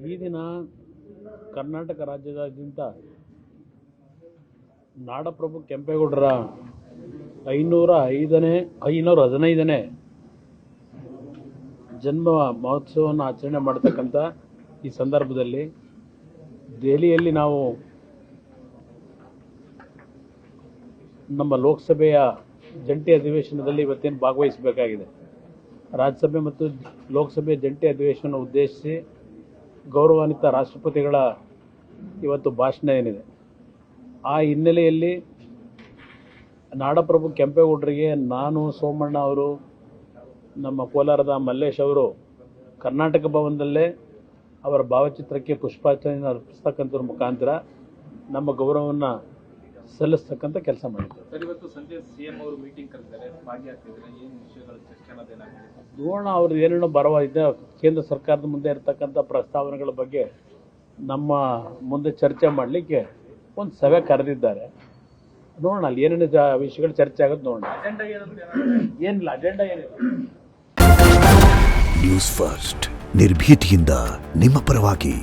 ಈ ದಿನ ಕರ್ನಾಟಕ ರಾಜ್ಯದಾದ್ಯಂತ ನಾಡಪ್ರಭು ಕೆಂಪೇಗೌಡರ 515ನೇ ಜನ್ಮ ಮಹೋತ್ಸವವನ್ನು ಆಚರಣೆ ಮಾಡತಕ್ಕಂಥ ಈ ಸಂದರ್ಭದಲ್ಲಿ ದೆಹಲಿಯಲ್ಲಿ ನಾವು ನಮ್ಮ ಲೋಕಸಭೆಯ ಜಂಟಿ ಅಧಿವೇಶನದಲ್ಲಿ ಇವತ್ತೇನು ಭಾಗವಹಿಸಬೇಕಾಗಿದೆ. ರಾಜ್ಯಸಭೆ ಮತ್ತು ಲೋಕಸಭೆ ಜಂಟಿ ಅಧಿವೇಶನ ಉದ್ದೇಶಿಸಿ ಗೌರವಾನ್ವಿತ ರಾಷ್ಟ್ರಪತಿಗಳ ಇವತ್ತು ಭಾಷಣ ಏನಿದೆ, ಆ ಹಿನ್ನೆಲೆಯಲ್ಲಿ ನಾಡಪ್ರಭು ಕೆಂಪೇಗೌಡರಿಗೆ ನಾನು, ಸೋಮಣ್ಣ ಅವರು, ನಮ್ಮ ಕೋಲಾರದ ಮಲ್ಲೇಶ್ ಅವರು ಕರ್ನಾಟಕ ಭವನದಲ್ಲೇ ಅವರ ಭಾವಚಿತ್ರಕ್ಕೆ ಪುಷ್ಪಾರ್ಚನೆ ಅರ್ಪಿಸ್ತಕ್ಕಂಥದ್ರ ಮುಖಾಂತರ ನಮ್ಮ ಗೌರವವನ್ನು ಸಲ್ಲಿಸ್ತಕ್ಕಂಥ ಕೆಲಸ ಮಾಡಿದ್ದಾರೆ. ಸರ್, ಇವತ್ತು ಸಂಜೆ ಸಿಎಂ ಅವರು ಮೀಟಿಂಗ್ ಕರೆದಿದ್ದಾರೆ, ಭಾಗಿಯಾಗ್ತಿದ್ದಾರೆ, ಏನು ವಿಷಯಗಳು ಚರ್ಚೆ ಅನ್ನೋದೇನಾಗಿದೆ? ನೋಡೋಣ, ಅವ್ರು ಏನೇನೋ ಬರವಾಗಿದೆ ಕೇಂದ್ರ ಸರ್ಕಾರದ ಮುಂದೆ ಇರತಕ್ಕಂಥ ಪ್ರಸ್ತಾವನೆಗಳ ಬಗ್ಗೆ ನಮ್ಮ ಮುಂದೆ ಚರ್ಚೆ ಮಾಡಲಿಕ್ಕೆ ಒಂದು ಸಭೆ ಕರೆದಿದ್ದಾರೆ. ನೋಡೋಣ, ಅಲ್ಲಿ ಏನೇನು ವಿಷಯಗಳು ಚರ್ಚೆ ಆಗೋದು ನೋಡೋಣ. ಏನಿಲ್ಲ, ಅಜೆಂಡಾ ಏನಿಲ್ಲ. ನ್ಯೂಸ್ ಫಸ್ಟ್ ನಿರ್ಭೀತಿಯಿಂದ ನಿಮ್ಮ ಪರವಾಗಿ.